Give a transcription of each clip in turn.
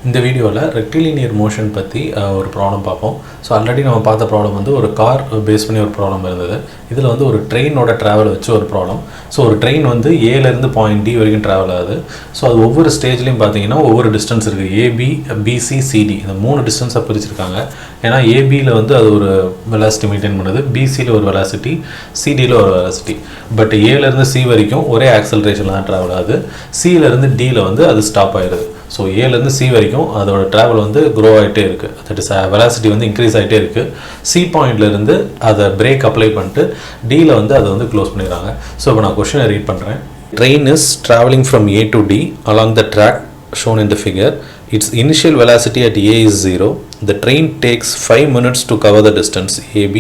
இந்த வீடியோவில் rectilinear motion பற்றி ஒரு ப்ராப்ளம் பார்ப்போம். ஸோ ஆல்ரெடி நம்ம பார்த்த ப்ராப்ளம் வந்து ஒரு கார் பேஸ் பண்ணி ஒரு ப்ராப்ளம் இருந்தது. இதில் வந்து ஒரு ட்ரெயினோட ட்ராவல் வச்சு ஒரு ப்ராப்ளம். ஸோ ஒரு ட்ரெயின் வந்து ஏலேருந்து பாயிண்ட் டி வரைக்கும் ட்ராவல் ஆகுது. ஸோ அது ஒவ்வொரு ஸ்டேஜ்லையும் பார்த்தீங்கன்னா ஒவ்வொரு டிஸ்டன்ஸ் இருக்குது. ஏபி, பிசி, சிடி இந்த 3 டிஸ்டன்ஸாக பிரிச்சிருக்காங்க. ஏன்னா ஏபியில் வந்து அது ஒரு வெலாசிட்டி மெயின்டைன் பண்ணுது, பிசியில் ஒரு வெலாசிட்டி, சிடியில் ஒரு வெலாசிட்டி. பட் ஏலேருந்து சி வரைக்கும் ஒரே ஆக்சலரேஷனில் தான் ட்ராவல் ஆகுது. சியிலேருந்து டியில் வந்து அது ஸ்டாப் ஆகிடுது. ஸோ ஏலேருந்து சி வரைக்கும் அதோட ட்ராவல் வந்து க்ரோ ஆகிட்டே இருக்குது. தட் இஸ் வெலாசிட்டி வந்து இன்க்ரீஸ் ஆகிட்டே இருக்குது. சி பாயிண்ட்லேருந்து அதை பிரேக் அப்ளை பண்ணிட்டு டியில் வந்து அதை வந்து க்ளோஸ் பண்ணிடுறாங்க. ஸோ இப்போ நான் கொஷினை ரீட் பண்ணுறேன். Train is travelling from A to D along the track shown in the figure. Its initial velocity at A is 0. The train takes 5 minutes to cover the distance AB,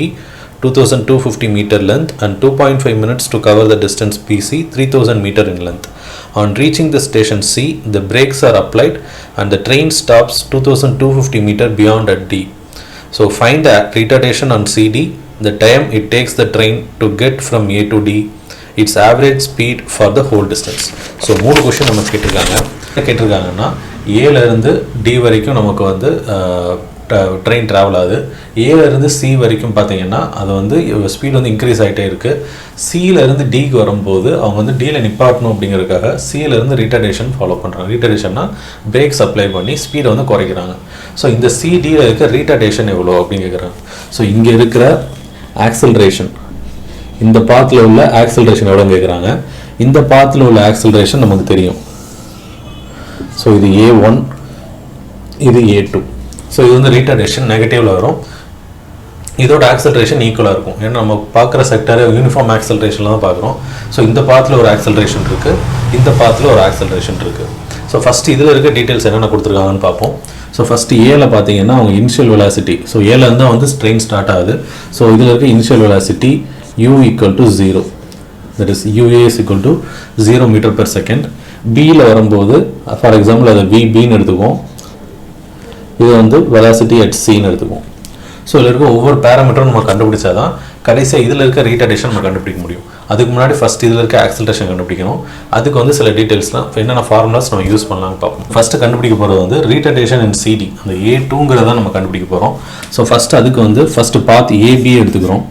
2250 meter length, and 2.5 minutes to cover the distance BC, 3000 meter in length. On reaching the station C, the brakes are applied and the train stops 2250 meter beyond at D. So find the retardation on CD, the time it takes the train to get from A to D, its average speed for the whole distance. So 3 question நம்ம கேட்டிருக்காங்கன்னா ஏலேருந்து D வரைக்கும் நமக்கு வந்து train travel ஆகுது. ஏலேருந்து C வரைக்கும் பார்த்தீங்கன்னா அது வந்து speed வந்து இன்க்ரீஸ் ஆகிட்டே இருக்குது. சியிலேருந்து டிக்கு வரும்போது அவங்க வந்து டியில் நிப்பாட்டணும் அப்படிங்கிறதுக்காக சியிலேருந்து ரிட்டர்டேஷன் ஃபாலோ பண்ணுறாங்க. ரிட்டர்டேஷன்னா பிரேக்ஸ் அப்ளை பண்ணி ஸ்பீடை வந்து குறைக்கிறாங்க. ஸோ இந்த சிடியில் இருக்க ரிட்டர்டேஷன் எவ்வளோ அப்படின்னு கேட்குறாங்க. ஸோ இங்கே இருக்கிற ஆக்சலரேஷன், இந்த பாத்தில் உள்ள ஆக்சலரேஷன் எவ்வளோன்னு கேட்குறாங்க. இந்த பாத்தில் உள்ள ஆக்சலரேஷன் நமக்கு தெரியும். ஸோ இது A1, இது A2. ஸோ இது வந்து ரிட்டர்டேஷன் நெகட்டிவில் வரும். இதோட ஆக்சலரேஷன் ஈக்குவலாக இருக்கும். ஏன்னா நம்ம பார்க்குற செக்டரை யூனிஃபார்ம் ஆக்சலரேஷனில் தான் பார்க்குறோம். ஸோ இந்த பாத்தில் ஒரு ஆக்சலரேஷன் இருக்குது, இந்த பாத்தில் ஒரு ஆக்சலரேஷன் இருக்குது. ஸோ ஃபஸ்ட்டு இதில் இருக்க டீட்டெயில்ஸ் என்னென்ன கொடுத்துருக்காங்கன்னு பார்ப்போம். ஸோ ஃபஸ்ட்டு ஏல பார்த்தீங்கன்னா அவங்க இனிஷியல் வெலாசிட்டி, ஸோ ஏலேருந்து தான் வந்து ட்ரெயின் ஸ்டார்ட் ஆகுது. ஸோ இதில் இருக்க initial velocity u equal to 0, that is UA is equal to 0 meter per second. பியில் வரும்போது ஃபார் எக்ஸாம்பிள் அதை VBன்னு எடுத்துக்குவோம். இது வந்து வெலாசிட்டி அட் சின்னு எடுத்துக்குவோம். ஸோ இதில் இருக்க ஒவ்வொரு பேராமீட்டரும் நம்ம கண்டுபிடிச்சா தான் கடைசியாக இதில் இருக்க ரீட்டர்டேஷன் நம்ம கண்டுபிடிக்க முடியும். அதுக்கு முன்னாடி ஃபஸ்ட் இதில் இருக்க ஆக்சலரேஷன் கண்டுபிடிக்கணும். அதுக்கு வந்து சில டீட்டெயில்ஸ்லாம் என்னென்ன ஃபார்முலாஸ் நம்ம யூஸ் பண்ணலாம்னு பார்ப்போம். ஃபஸ்ட்டு கண்டுபிடிக்க போகிறது வந்து ரீட்டர்டேஷன் இன் சிடி, அந்த A2ங்கிறத நம்ம கண்டுபிடிக்க போகிறோம். ஸோ ஃபஸ்ட்டு அதுக்கு வந்து ஃபஸ்ட்டு பாத் ஏபி எடுத்துக்கிறோம்.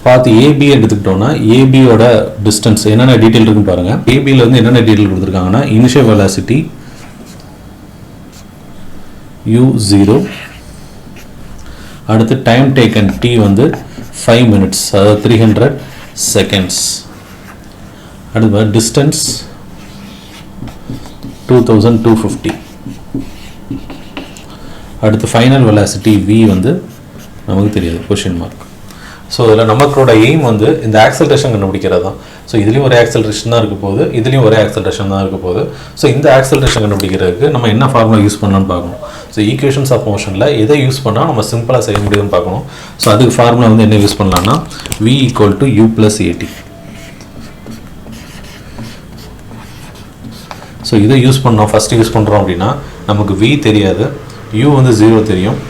பார்த்து ஏபி எடுத்துக்கிட்டோம்னா ஏபியோட டிஸ்டன்ஸ் என்னென்ன டீட்டெயில் இருக்குன்னு பாருங்கள். ஏபியில் வந்து என்னென்ன டீட்டெயில் கொடுத்துருக்காங்கன்னா இனிஷியல் வெலாசிட்டி U0, அடுத்து டைம் டேக்கன் T வந்து 5 minutes, அதாவது 300 seconds. அடுத்து டிஸ்டன்ஸ் 2250. அடுத்து ஃபைனல் வெலாசிட்டி V வந்து நமக்கு தெரியாது, கொஷின் மார்க். ஸோ இதில் நமக்கோட எய்ம் வந்து இந்த ஆக்சலரேஷன் கண்டுபிடிக்கிறது தான். ஸோ இதுலேயும் ஒரே ஆக்சலரேஷன் தான் இருக்க போகுது, இதுலேயும் ஒரே ஆக்சலரேஷன் தான் இருக்க போகுது. ஸோ இந்த ஆக்சலரேஷன் கண்டுபிடிக்கிறதுக்கு நம்ம என்ன ஃபார்முலா யூஸ் பண்ணலாம்னு பார்க்கணும். ஸோ ஈக்குவேஷன்ஸ் ஆஃப் மோஷனில் எதை யூஸ் பண்ணால் நம்ம சிம்பிளாக செய்ய முடியுதுன்னு பார்க்கணும். ஸோ அதுக்கு ஃபார்முலா வந்து என்ன யூஸ் பண்ணலாம்னா V equal to U plus AT. So இதை யூஸ் பண்ணோம், ஃபஸ்ட்டு யூஸ் பண்ணுறோம் அப்படின்னா நமக்கு V தெரியாது, U வந்து 0 தெரியும்,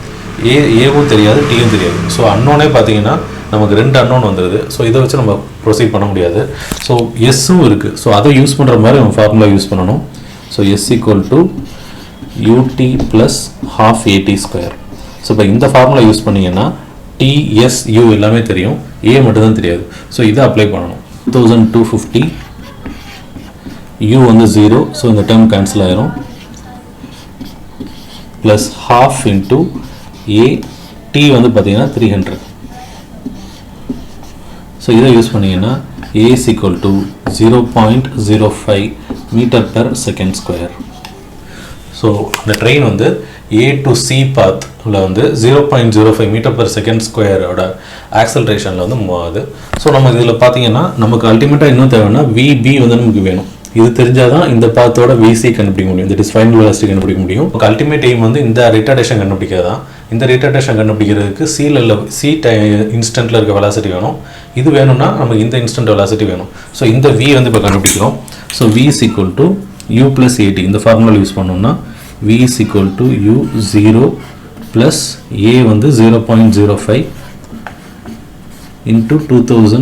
ஏவும் தெரியாது, டியும் தெரியாது. ஸோ அன்னோனே பார்த்தீங்கன்னா நமக்கு 2 அன்னோன் வந்துடுது. ஸோ இதை வச்சு நம்ம ப்ரொசீட் பண்ண முடியாது. ஸோ எஸ்ஸும் இருக்குது. ஸோ அதை யூஸ் பண்ணுற மாதிரி நம்ம ஃபார்முலா யூஸ் பண்ணணும். So S equal to UT plus half AT square. So இப்போ இந்த ஃபார்முலா யூஸ் பண்ணிங்கன்னா TS U எல்லாமே தெரியும், A மட்டும்தான் தெரியாது. ஸோ இதை அப்ளை பண்ணணும். 2250, U வந்து 0, ஸோ இந்த டேர்ம் கேன்சல் ஆயிரும், plus half into A, T வந்து பார்த்தீங்கன்னா 300. ஸோ இதை யூஸ் பண்ணிங்கன்னா A is equal to 0.05 meter per second square. So இந்த ட்ரெயின் வந்து A to C பாத்தில் வந்து 0.05 மீட்டர் per செகண்ட் ஸ்கொயரோட ஆக்சலரேஷனில் வந்து மூவ் ஆகுது. ஸோ நம்ம இதில் பார்த்தீங்கன்னா நமக்கு அல்டிமேட்டாக இன்னும் தேவைன்னா VB வந்து நமக்கு வேணும். இது தெரிஞ்சால் தான் இந்த பாத்தோட VC கண்டுபிடிக்க முடியும், தட் இஸ் ஃபைனல் வெலாசிட்டி கண்டுபிடிக்க முடியும். அல்டிமேட் எய்ம் வந்து இந்த ரிட்டர்டேஷன் கண்டுபிடிக்கிறது தான். இந்த ரிட்டர்டேஷன் கண்டுபிடிக்கிறதுக்கு சி இன்ஸ்டன்ட்டில் இருக்க வெலாசிட்டி வேணும். இது வேணும்னா நமக்கு இந்த இன்ஸ்டன்ட் வெலாசிட்டி வேணும். ஸோ இந்த V வந்து இப்போ கண்டுபிடிக்கிறோம். So V is equal to U plus AT. இந்த ஃபார்முலா யூஸ் பண்ணோம்னா V is equal to U0 plus A வந்து 0.05 into 2000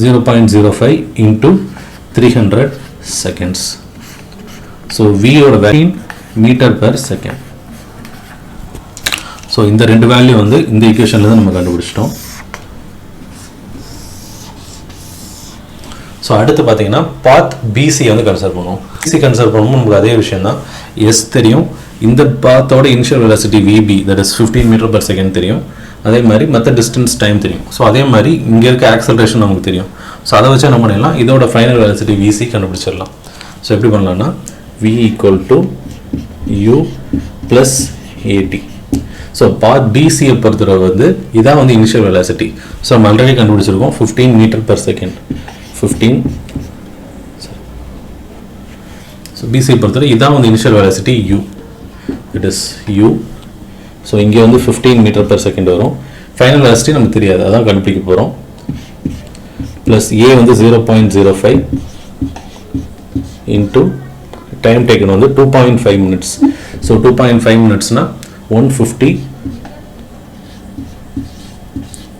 0.05 into 300 seconds. So V ஓட value meter per second. So இந்த ரெண்டு வேல்யூ வந்து இந்த ஈக்குவேஷன்ல இருந்து நம்ம கண்டுபிடிச்சிட்டோம். ஸோ அடுத்து பார்த்தீங்கன்னா பாத் பிசி வந்து கன்சிடர் பண்ணுவோம். பிசி கன்சிடர் பண்ணும்போது நமக்கு அதே விஷயம் தான். எஸ் தெரியும், இந்த பாத்தோட initial velocity VB that is 15 metre per second தெரியும். அதே மாதிரி மற்ற டிஸ்டன்ஸ் டைம் தெரியும். ஸோ அதே மாதிரி இங்கே இருக்க ஆக்சலரேஷன் நமக்கு தெரியும். ஸோ அதை வச்சு என்ன பண்ணிடலாம், இதோட ஃபைனல் வெலாசிட்டி விசி கண்டுபிடிச்சிடலாம். ஸோ எப்படி பண்ணலாம்னா v equal to u plus a t. So both பிசியை பொறுத்தவரை வந்து இதான் வந்து இனிஷியல் வெலாசிட்டி. ஸோ நம்ம ஆல்ரெடி கண்டுபிடிச்சிருக்கோம் 15 மீட்டர் பர் செகண்ட். 15. ஸோ பிசியை பொறுத்தவரை இதான் வந்து initial velocity u. It is u. So இங்கே வந்து 15 மீட்டர் பர் செகண்ட் வரும். ஃபைனல் வெலாசிட்டி நமக்கு தெரியாது, அதான் கண்டுபிடிக்க போகிறோம். ப்ளஸ் ஏ வந்து 0.05 இன்ட்டு டைம் டேக்கன் வந்து 2.5 மினிட்ஸ். So 2.5 மினிட்ஸ்னால் 150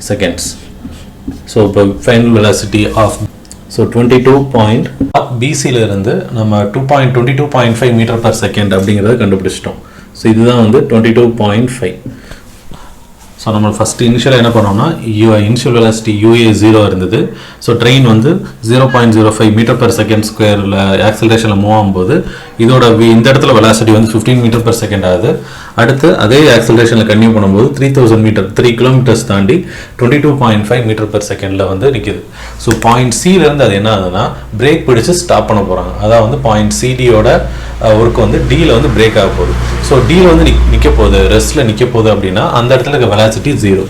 seconds. ஸோ இப்போ ஃபைனல் வெலாசிட்டி ஆஃப் 22 பாயிண்ட் பிசியில் இருந்து நம்ம 22.5 மீட்டர் பர் செகண்ட் அப்படிங்கிறத கண்டுபிடிச்சிட்டோம். ஸோ இதுதான் வந்து 22.5. ஸோ நம்ம ஃபஸ்ட்டு இனிஷியலாக என்ன பண்ணோம்னா இனிஷியல் வெலாசிட்டி யூஏ 0 இருந்தது. ஸோ ட்ரெயின் வந்து 0.05 மீட்டர் பர் செகண்ட் ஸ்கொயரில் ஆக்சலரேஷனில் மூவ் ஆகும்போது இதோட இந்த இடத்துல வெலாசிட்டி வந்து 15 மீட்டர் பர் செகண்ட் ஆகுது. அடுத்து அதே ஆக்சலரேஷனில் கன்டினியூ பண்ணும்போது 3000 மீட்டர் 3 கிலோமீட்டர்ஸ் தாண்டி 22.5 மீட்டர் பர் செகண்டில் வந்து நிற்கிது. ஸோ பாயிண்ட் சியிலேருந்து அது என்ன ஆகுதுன்னா பிரேக் பிடிச்சி ஸ்டாப் பண்ண போகிறாங்க. அதாவது வந்து பாயிண்ட் சிடியோட ஒர்க் வந்து டியில் வந்து பிரேக் ஆக போகுது. ஸோ டியில் வந்து நிற்க போகுது, ரெஸ்ட்டில் நிற்க போகுது அப்படின்னா அந்த இடத்துல இருக்க velocity 0.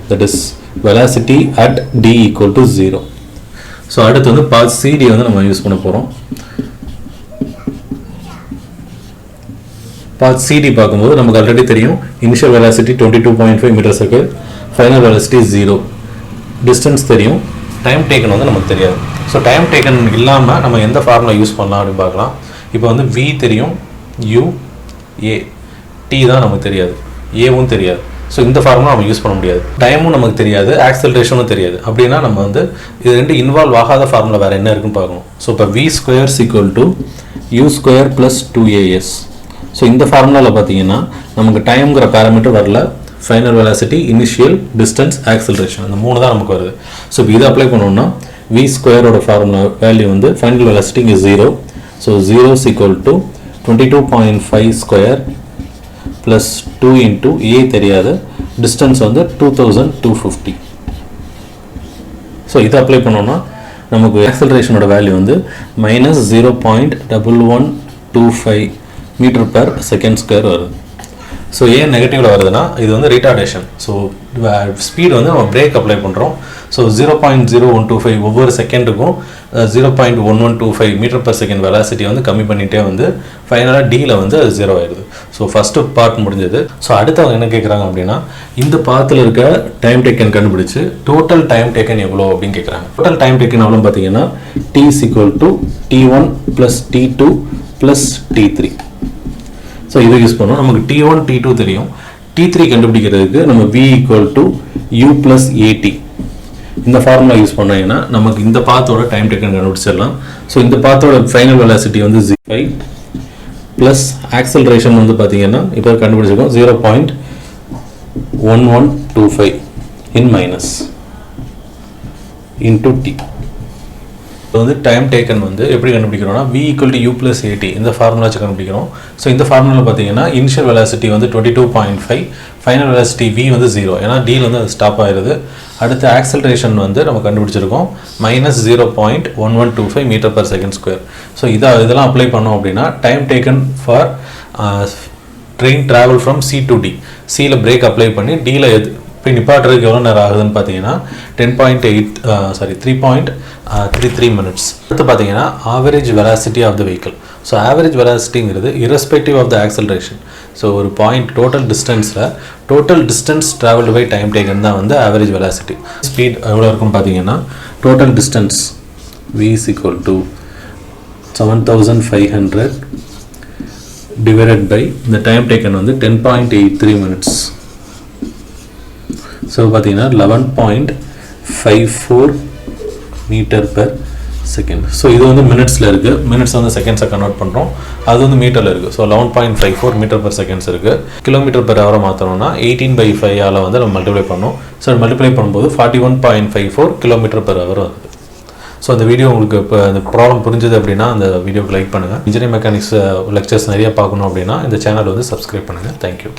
That is velocity at T equal to 0. So அடுத்து வந்து பாத் சிடி வந்து நம்ம யூஸ் பண்ண போகிறோம். பாத் சிடி பார்க்கும்போது நமக்கு ஆல்ரெடி தெரியும் initial velocity 22.5 metre second, final velocity 0, distance தெரியும், டைம் டேக்கன் வந்து நமக்கு தெரியாது. ஸோ டைம் டேக்கன் இல்லாமல் நம்ம எந்த ஃபார்முலா யூஸ் பண்ணலாம் அப்படின்னு பார்க்கலாம். இப்போ வந்து வி தெரியும், யூ, ஏ, டி தான் நமக்கு தெரியாது, ஏவும் தெரியாது. ஸோ இந்த ஃபார்முலா நம்ம யூஸ் பண்ண முடியாது. டைமும் நமக்கு தெரியாது, ஆக்சலரேஷனும் தெரியாது. அப்படின்னா நம்ம வந்து இது ரெண்டு இன்வால்வ் ஆகாத ஃபார்முலா வேறு என்ன இருக்குன்னு பார்க்கணும். ஸோ இப்போ V square equal to U square plus 2ஏஎஸ். ஸோ இந்த ஃபார்முலாவில் பார்த்தீங்கன்னா நமக்கு டைம்ங்கிற பேராமீட்டர் வரல, final velocity, initial, distance, acceleration இந்த 3 தான் நமக்கு வருது. ஸோ இப்போ இதை அப்ளை பண்ணோம்னா வி ஸ்கொயரோட ஃபார்முலா வேல்யூ வந்து ஃபைனல் வெலாசிட்டி இங்கே 0. So 0 equal to 22.5 square plus 2 into A தெரியாது, டிஸ்டன்ஸ் வந்து 2250. ஸோ இதை அப்ளை பண்ணோம்னா நமக்கு ஆக்சலரேஷனோட வேல்யூ வந்து -0.1125 மீட்டர் பர் செகண்ட் ஸ்கொயர் வருது. ஸோ ஏன் நெகட்டிவில் வருதுன்னா இது வந்து ரிட்டார்டேஷன். ஸோ ஸ்பீடு வந்து நம்ம பிரேக் அப்ளை பண்ணுறோம். ஸோ 0.0125 ஒவ்வொரு செகண்டுக்கும் 0.1125 மீட்டர் பர் செகண்ட் வெலாசிட்டி வந்து கம்மி பண்ணிகிட்டே வந்து ஃபைனலாக டியில் வந்து அது 0 ஆயிடுது. ஸோ ஃபஸ்ட்டு பார்ட் முடிஞ்சது. ஸோ அடுத்தவங்க என்ன கேட்குறாங்க அப்படின்னா இந்த பாத்தில் இருக்க டைம் டேக்கன் கண்டுபிடிச்சு டோட்டல் டைம் டேக்கன் எவ்வளோ அப்படின்னு கேட்குறாங்க. டோட்டல் டைம் டேக்கன் எவ்வளோன்னு பார்த்தீங்கன்னா T equal to T1 plus T2 plus T3. So இதை யூஸ் பண்ணோம். நமக்கு T1 T2 தெரியும். T3 கண்டுபிடிக்கிறதுக்கு நம்ம V equal to U plus at இந்த ஃபார்முலா யூஸ் பண்ணோம்னா நமக்கு இந்த பாத்தோட டைம் டேக்கன் கண்டுபிடிச்சிடலாம். ஸோ இந்த பாத்தோட ஃபைனல் வெலாசிட்டி வந்து 0.5 ப்ளஸ் ஆக்சலரேஷன் வந்து பார்த்தீங்கன்னா இப்போ கண்டுபிடிச்சிருக்கோம் 0.1125 இன் மைனஸ் இன்டூ டி. வந்து டைம் டேக்கன் வந்து எப்படி கண்டுபிடிக்கிறோம்னா V equal to U plus at இந்த ஃபார்முலா வச்சு கண்டுபிடிக்கிறோம். ஸோ இந்த ஃபார்முலா பார்த்தீங்கன்னா இனிஷியல் வெலாசிட்டி வந்து 22.5, ஃபைனல் வெலாசிட்டி V வந்து 0, ஏன்னா டியில் வந்து அது ஸ்டாப் ஆயிடுது. அடுத்து ஆக்சலரேஷன் வந்து நம்ம கண்டுபிடிச்சிருக்கோம் -0.1125 metre per second square. So இதெல்லாம் அப்ளை பண்ணோம் அப்படின்னா time taken for train travel from C to D, சியில் பிரேக் அப்ளை பண்ணி டியில் இப்போ நிப்பாட்டுறதுக்கு எவ்வளோ நேரம் ஆகுதுன்னு பார்த்தீங்கன்னா 3.33 மினிட்ஸ். அடுத்து பார்த்தீங்கன்னா average velocity of the vehicle. So average வெலாசிட்டிங்கிறது irrespective of the acceleration. So ஒரு point total distance travelled by time taken தான் வந்து ஆவரேஜ் வெலாசிட்டி. ஸ்பீட் எவ்வளோ இருக்குன்னு பார்த்தீங்கன்னா total distance V is equal to 7500 divided by the time taken வந்து 10.83 minutes. So பார்த்தீங்கன்னா 11.54 metre per second. So இது வந்து மினிட்ஸில் இருக்குது, மினிட்ஸ் வந்து செகண்ட்ஸை கன்வெர்ட் பண்ணுறோம், அது வந்து மீட்டரில் இருக்குது. ஸோ 11.54 மீட்டர் பெர் செகண்ட்ஸ் இருக்குது. கிலோமீட்டர் பெர் ஹவரை மாற்றணும்னா 18/5 வந்து நம்ம மல்டிப்ளை பண்ணோம். ஸோ மல்டிப்ளை பண்ணும்போது 41.54 கிலோமீட்டர் பெர் ஹவர் வருது. ஸோ அந்த வீடியோ உங்களுக்கு இப்போ அந்த ப்ராப்ளம் புரிஞ்சுது அப்படின்னா அந்த வீடியோக்கு லைக் பண்ணுங்கள். இன்ஜினியரிங் மெக்கானிக்ஸ் லெக்சர்ஸ் நிறைய பார்க்கணும் அப்படின்னா இந்த சேனல் வந்து சப்ஸ்கிரைப் பண்ணுங்கள். தேங்க்யூ.